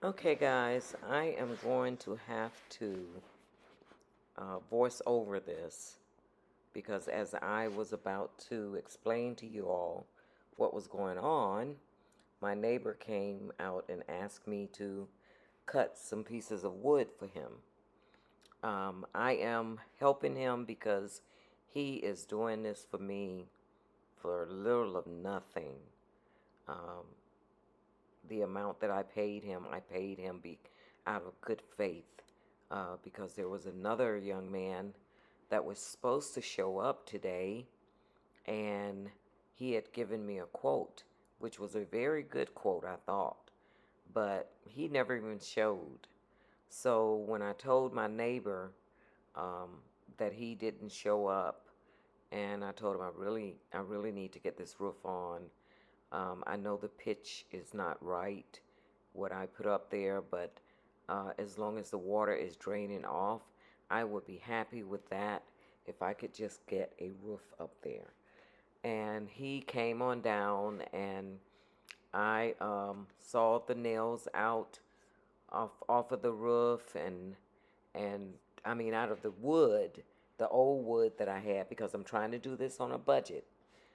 Okay, guys, I am going to have to voice over this because as I was about to explain to you all what was going on, my neighbor came out and asked me to cut some pieces of wood for him. I am helping him because he is doing this for me for little of nothing. Um, the amount that I paid him out of good faith because there was another young man that was supposed to show up today, and he had given me a quote, which was a very good quote, I thought, but he never even showed. So when I told my neighbor um, that he didn't show up, and I told him I really need to get this roof on. I know the pitch is not right, what I put up there, but as long as the water is draining off, I would be happy with that if I could just get a roof up there. And he came on down, and I saw the nails out off of the roof, and I mean out of the wood, the old wood that I had, because I'm trying to do this on a budget.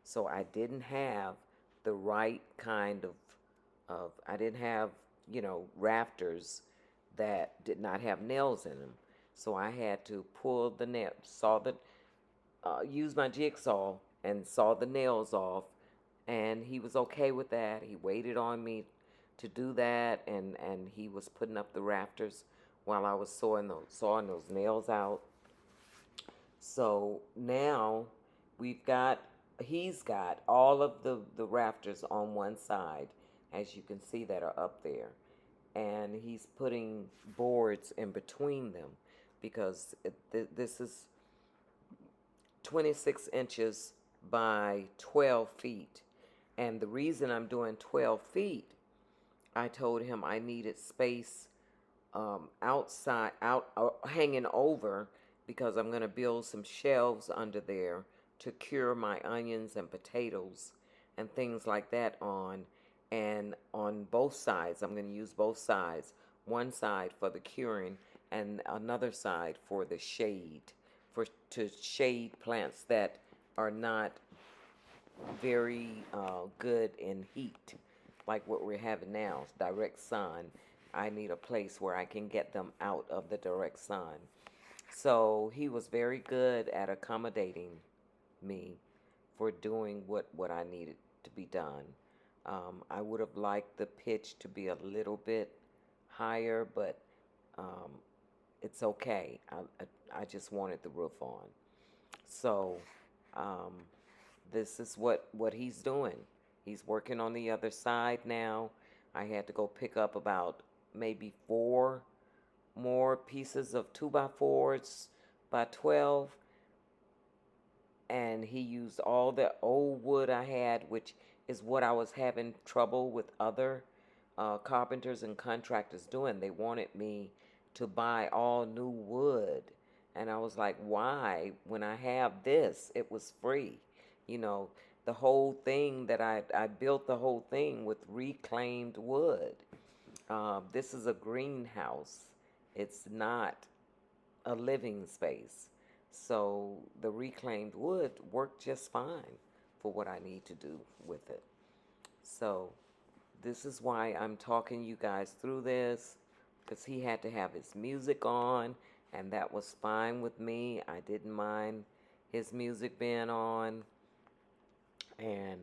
So I didn't have the right kind of I didn't have, rafters that did not have nails in them. So I had to pull the nail, use my jigsaw and saw the nails off, and he was okay with that. He waited on me to do that, and he was putting up the rafters while I was sawing those nails out. So now we've got, he's got all of the rafters on one side, as you can see, that are up there. And he's putting boards in between them because this is 26 inches by 12 feet. And the reason I'm doing 12 feet, I told him I needed space outside, hanging over, because I'm going to build some shelves under there to cure my onions and potatoes and things like that on. And on both sides, I'm going to use both sides. One side for the curing and another side for the shade, for to shade plants that are not very good in heat, like what we're having now, direct sun. I need a place where I can get them out of the direct sun. So he was very good at accommodating me for doing what I needed to be done. I would have liked the pitch to be a little bit higher, but um, it's okay. I just wanted the roof on. So um, this is what he's doing. He's working on the other side now. I had to go pick up about maybe 4 more pieces of 2x4s by 12, and he used all the old wood I had, which is what I was having trouble with other carpenters and contractors doing. They wanted me to buy all new wood, and I was like, why? When I have this, it was free. You know, the whole thing that I built the whole thing with reclaimed wood. This is a greenhouse. It's not a living space. So the reclaimed wood worked just fine for what I need to do with it. So this is why I'm talking you guys through this, because he had to have his music on, and that was fine with me. I didn't mind his music being on. And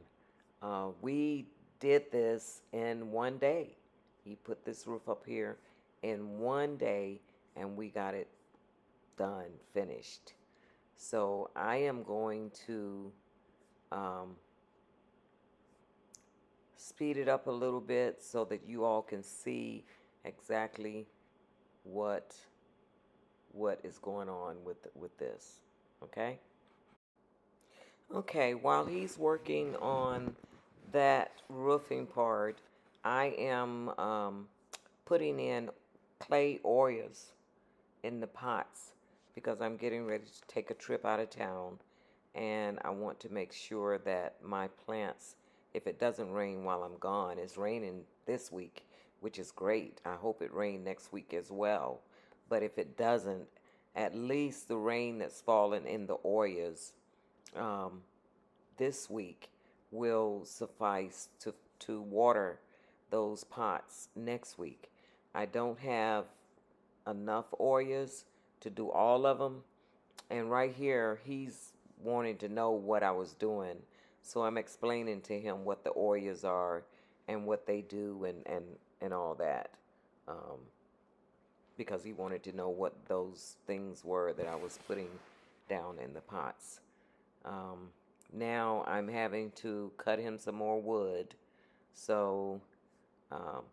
we did this in one day. He put this roof up here in one day, and we got it done, finished. So I am going to um, speed it up a little bit so that you all can see exactly what what is going on with this. Okay? Okay, while he's working on that roofing part, I am putting in clay Oreos in the pots because I'm getting ready to take a trip out of town, and I want to make sure that my plants, if it doesn't rain while I'm gone, it's raining this week, which is great. I hope it rains next week as well. But if it doesn't, at least the rain that's fallen in the Oyas um, this week will suffice to water those pots next week. I don't have enough Oyas to do all of them. And right here, he's wanting to know what I was doing. So I'm explaining to him what the Oyas are and what they do and all that. Um, because he wanted to know what those things were that I was putting down in the pots. Um, Now I'm having to cut him some more wood. So um,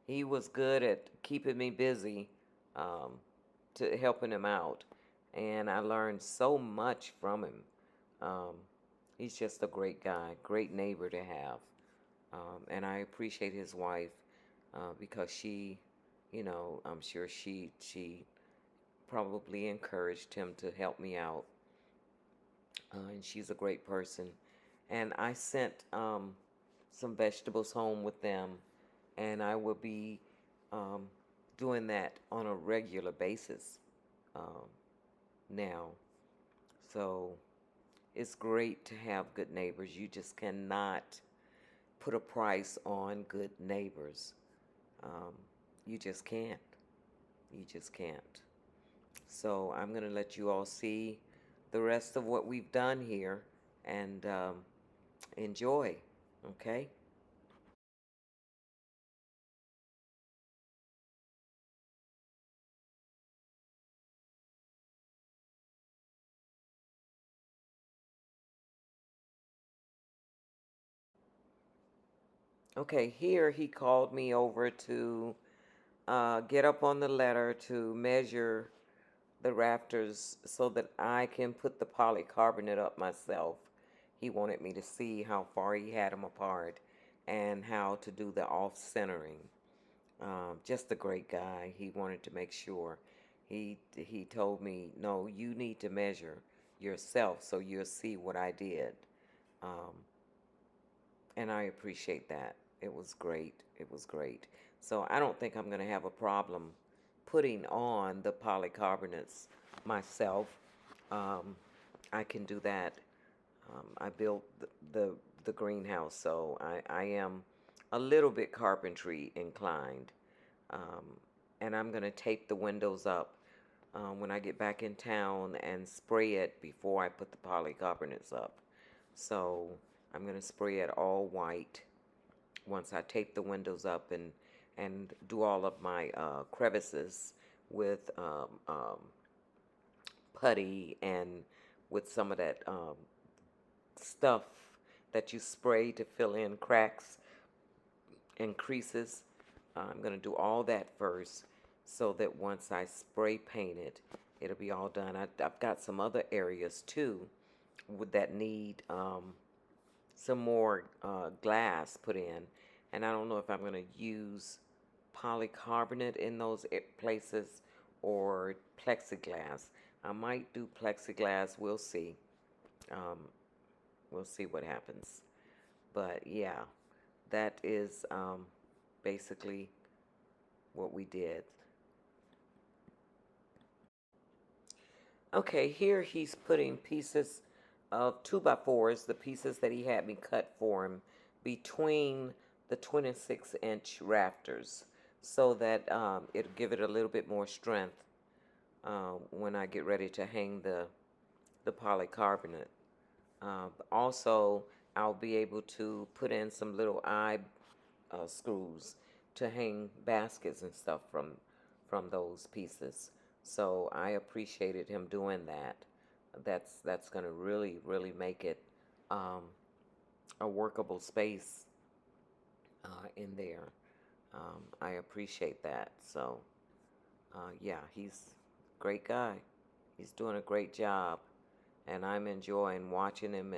he was good at keeping me busy, um, to helping him out, and I learned so much from him. Um, he's just a great guy, great neighbor to have, and I appreciate his wife because she, I'm sure she probably encouraged him to help me out, and she's a great person. And I sent some vegetables home with them, and I will be um, doing that on a regular basis um, now. So it's great to have good neighbors. You just cannot put a price on good neighbors. Um, you just can't. You just can't. So I'm going to let you all see the rest of what we've done here and enjoy. Okay? Okay, here he called me over to get up on the ladder to measure the rafters so that I can put the polycarbonate up myself. He wanted me to see how far he had them apart and how to do the off centering. Just a great guy. He wanted to make sure. He told me, no, you need to measure yourself so you'll see what I did. Um, and I appreciate that. It was great. It was great. So I don't think I'm going to have a problem putting on the polycarbonates myself. Um, I can do that. I built the greenhouse, so I am a little bit carpentry inclined. Um, and I'm going to tape the windows up when I get back in town and spray it before I put the polycarbonates up. So I'm going to spray it all white once I tape the windows up and do all of my crevices with putty and with some of that stuff that you spray to fill in cracks and creases. I'm going to do all that first so that once I spray paint it, it'll be all done. I've got some other areas too that need some more glass put in, and I don't know if I'm going to use polycarbonate in those places or plexiglass. I might do plexiglass. We'll see. Um, we'll see what happens. But yeah, that is basically what we did. Okay, here he's putting pieces of 2x4s, the pieces that he had me cut for him, between the 26-inch rafters so that it'll give it a little bit more strength when I get ready to hang the polycarbonate. Also, I'll be able to put in some little eye screws to hang baskets and stuff from those pieces. So I appreciated him doing that. That's going to really make it um, a workable space in there. I appreciate that. So yeah, he's a great guy. He's doing a great job, and I'm enjoying watching him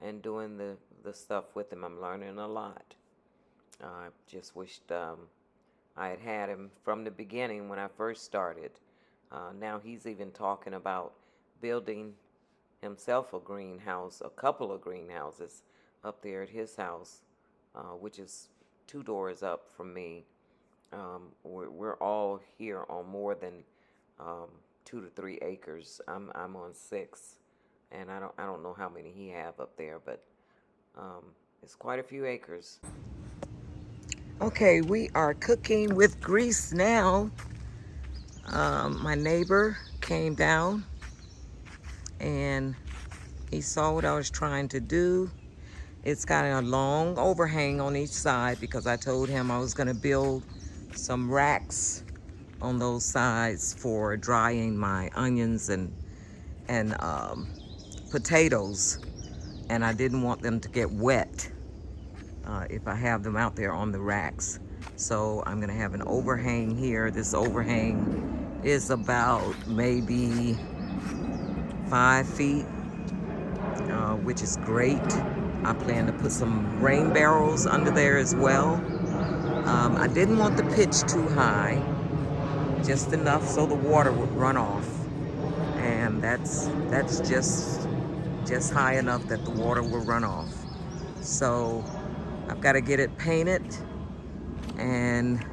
and doing the stuff with him. I'm learning a lot. I just wished I had him from the beginning when I first started. Now he's even talking about building himself a greenhouse, a couple of greenhouses up there at his house, which is 2 doors up from me. We're all here on more than 2 to 3 acres. I'm on 6, and I don't know how many he have up there, but it's quite a few acres. Okay, we are cooking with grease now. My neighbor came down and he saw what I was trying to do. It's got a long overhang on each side because I told him I was going to build some racks on those sides for drying my onions and potatoes, and I didn't want them to get wet if I have them out there on the racks. So I'm gonna have an overhang here. This overhang is about maybe 5 feet, which is great. I plan to put some rain barrels under there as well. I didn't want the pitch too high, just enough so the water would run off, and that's just high enough that the water will run off. So I've got to get it painted and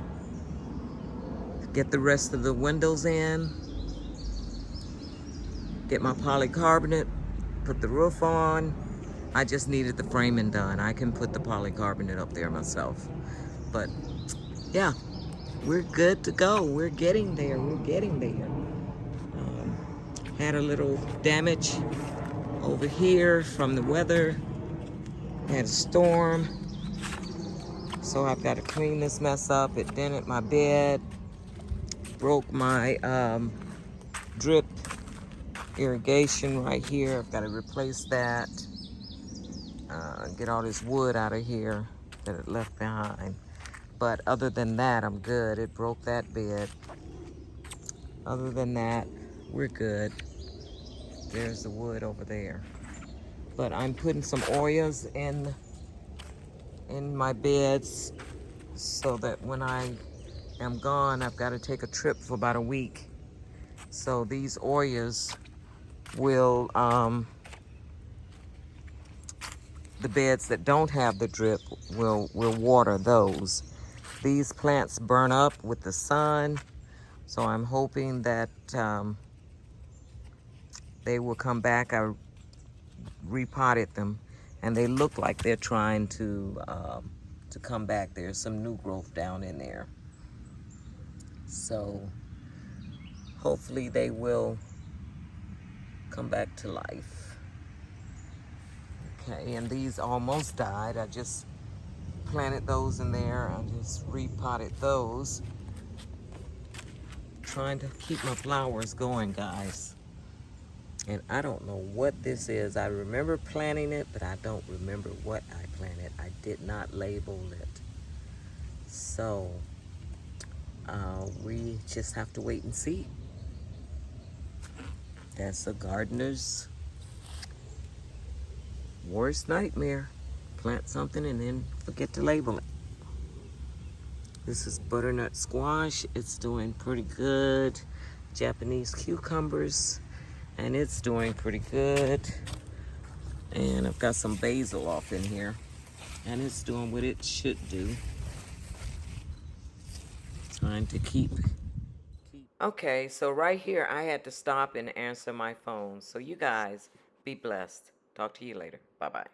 get the rest of the windows in, get my polycarbonate, put the roof on. I just needed the framing done. I can put the polycarbonate up there myself. But yeah, we're good to go. We're getting there. We're getting there. Had a little damage over here from the weather. Had a storm. So I've got to clean this mess up. It dented my bed. Broke my drip irrigation right here. I've got to replace that. Get all this wood out of here that it left behind. But other than that, I'm good. It broke that bed. Other than that, we're good. There's the wood over there. But I'm putting some Oyas in my beds so that when I am gone, I've got to take a trip for about a week. So these Oyas will, the beds that don't have the drip will water those. These plants burn up with the sun, so I'm hoping that they will come back. I repotted them, and they look like they're trying to come back. There's some new growth down in there, so hopefully they will come back to life. Okay, and these almost died. I just planted those in there. I just repotted those. Trying to keep my flowers going, guys. And I don't know what this is. I remember planting it, but I don't remember what I planted. I did not label it. So we just have to wait and see. That's a gardener's worst nightmare. Plant something and then forget to label it. This is butternut squash. It's doing pretty good. Japanese cucumbers, and it's doing pretty good. And I've got some basil off in here, and it's doing what it should do. Trying to keep. Okay, so right here I had to stop and answer my phone. So you guys be blessed. Talk to you later. Bye-bye.